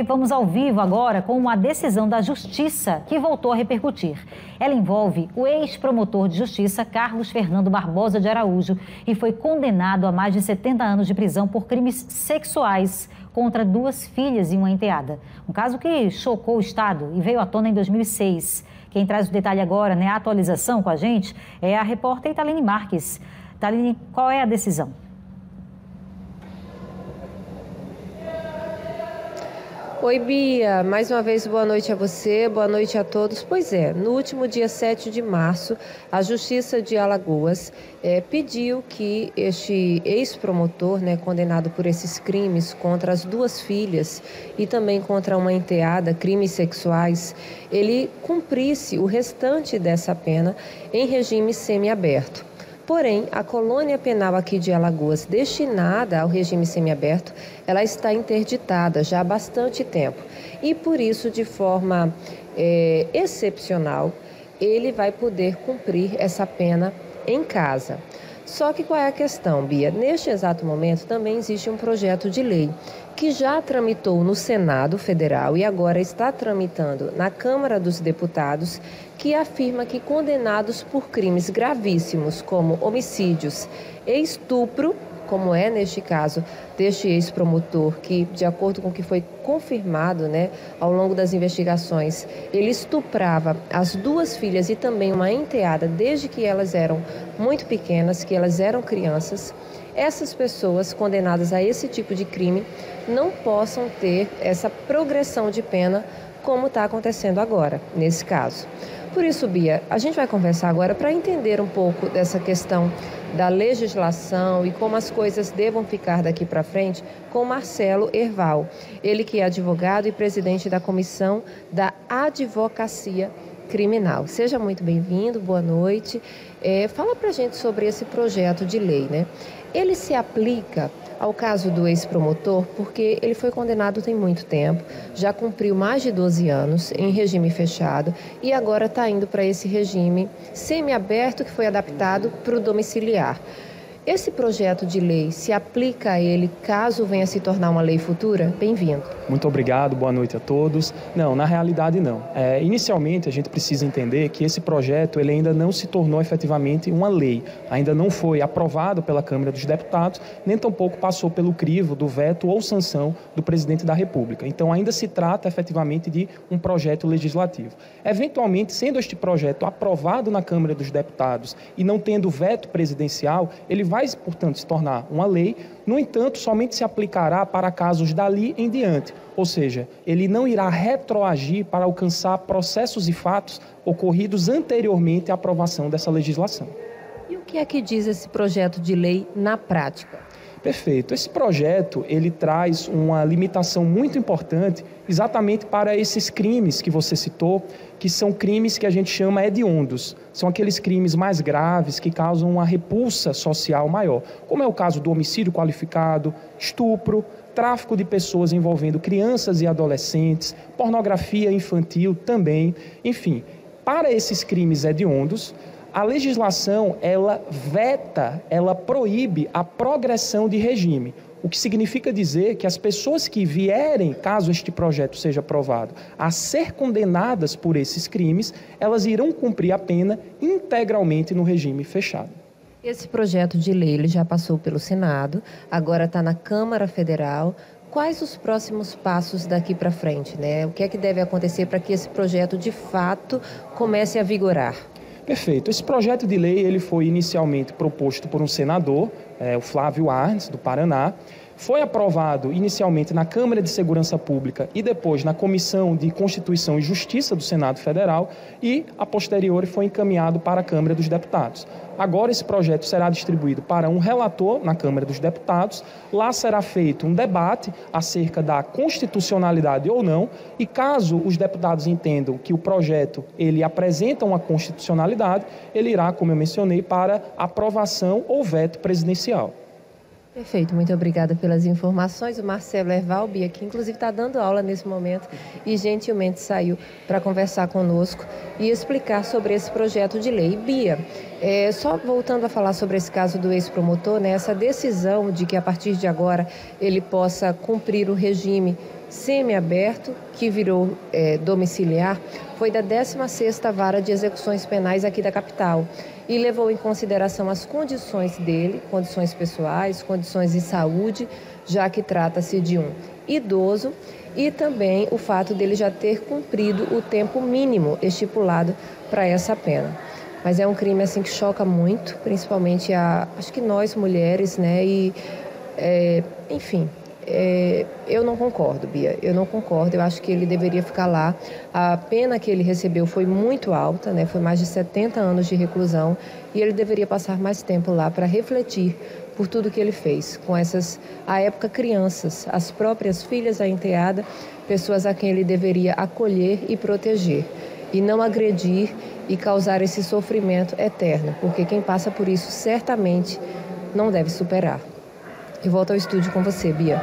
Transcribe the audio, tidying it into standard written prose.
Vamos ao vivo agora com uma decisão da Justiça que voltou a repercutir. Ela envolve o ex-promotor de justiça Carlos Fernando Barbosa de Araújo e foi condenado a mais de 70 anos de prisão por crimes sexuais contra 2 filhas e uma enteada. Um caso que chocou o Estado e veio à tona em 2006. Quem traz o detalhe agora, a atualização com a gente, é a repórter Thaline Marques. Thaline, qual é a decisão? Oi, Bia. Mais uma vez, boa noite a você, boa noite a todos. Pois é, no último dia 7 de março, a Justiça de Alagoas pediu que este ex-promotor, condenado por esses crimes contra as 2 filhas e também contra uma enteada, crimes sexuais, ele cumprisse o restante dessa pena em regime semiaberto. Porém, a colônia penal aqui de Alagoas, destinada ao regime semiaberto, ela está interditada já há bastante tempo. E por isso, de forma excepcional, ele vai poder cumprir essa pena em casa. Só que qual é a questão, Bia? Neste exato momento também existe um projeto de lei que já tramitou no Senado Federal e agora está tramitando na Câmara dos Deputados, que afirma que condenados por crimes gravíssimos como homicídios e estupro, como é neste caso deste ex-promotor, que de acordo com o que foi confirmado ao longo das investigações, ele estuprava as 2 filhas e também uma enteada desde que elas eram muito pequenas, que elas eram crianças. Essas pessoas condenadas a esse tipo de crime não possam ter essa progressão de pena como está acontecendo agora, nesse caso. Por isso, Bia, a gente vai conversar agora para entender um pouco dessa questão da legislação e como as coisas devam ficar daqui para frente com Marcelo Herval. Ele que é advogado e presidente da Comissão da Advocacia Criminal. Seja muito bem-vindo, boa noite. Fala para a gente sobre esse projeto de lei, Ele se aplica ao caso do ex-promotor porque ele foi condenado tem muito tempo, já cumpriu mais de 12 anos em regime fechado e agora está indo para esse regime semiaberto que foi adaptado para o domiciliar. Esse projeto de lei se aplica a ele caso venha se tornar uma lei futura? Bem-vindo. Muito obrigado, boa noite a todos. Não, na realidade não. Inicialmente a gente precisa entender que esse projeto ele ainda não se tornou efetivamente uma lei. Ainda não foi aprovado pela Câmara dos Deputados, nem tampouco passou pelo crivo do veto ou sanção do presidente da República. Então ainda se trata efetivamente de um projeto legislativo. Eventualmente, sendo este projeto aprovado na Câmara dos Deputados e não tendo veto presidencial, ele vai, portanto, se tornar uma lei. No entanto, somente se aplicará para casos dali em diante, ou seja, ele não irá retroagir para alcançar processos e fatos ocorridos anteriormente à aprovação dessa legislação. E o que é que diz esse projeto de lei na prática? Perfeito. Esse projeto, ele traz uma limitação muito importante exatamente para esses crimes que você citou, que são crimes que a gente chama hediondos. São aqueles crimes mais graves que causam uma repulsa social maior, como é o caso do homicídio qualificado, estupro, tráfico de pessoas envolvendo crianças e adolescentes, pornografia infantil também. Enfim, para esses crimes hediondos, a legislação, ela veta, ela proíbe a progressão de regime, o que significa dizer que as pessoas que vierem, caso este projeto seja aprovado, a ser condenadas por esses crimes, elas irão cumprir a pena integralmente no regime fechado. Esse projeto de lei ele já passou pelo Senado, agora está na Câmara Federal. Quais os próximos passos daqui para frente, O que é que deve acontecer para que esse projeto, de fato, comece a vigorar? Perfeito. Esse projeto de lei ele foi inicialmente proposto por um senador, o Flávio Arnes, do Paraná. Foi aprovado inicialmente na Câmara de Segurança Pública e depois na Comissão de Constituição e Justiça do Senado Federal e, a posteriori, foi encaminhado para a Câmara dos Deputados. Agora esse projeto será distribuído para um relator na Câmara dos Deputados. Lá será feito um debate acerca da constitucionalidade ou não e caso os deputados entendam que o projeto ele apresenta uma constitucionalidade, ele irá, como eu mencionei, para aprovação ou veto presidencial. Perfeito, muito obrigada pelas informações. O Marcelo Herval, Bia, que inclusive está dando aula nesse momento e gentilmente saiu para conversar conosco e explicar sobre esse projeto de lei. Bia, só voltando a falar sobre esse caso do ex-promotor, essa decisão de que a partir de agora ele possa cumprir o regime semiaberto, que virou domiciliar, foi da 16ª Vara de Execuções Penais aqui da capital e levou em consideração as condições dele, condições pessoais, condições de saúde, já que trata-se de um idoso, e também o fato dele já ter cumprido o tempo mínimo estipulado para essa pena. Mas é um crime assim que choca muito, principalmente acho que nós mulheres, né? E enfim, eu não concordo, Bia. Eu não concordo. Eu acho que ele deveria ficar lá. A pena que ele recebeu foi muito alta, né? Foi mais de 70 anos de reclusão e ele deveria passar mais tempo lá para refletir por tudo que ele fez com essas, à época, crianças, as próprias filhas da enteada, pessoas a quem ele deveria acolher e proteger, e não agredir e causar esse sofrimento eterno, porque quem passa por isso certamente não deve superar. Eu volto ao estúdio com você, Bia.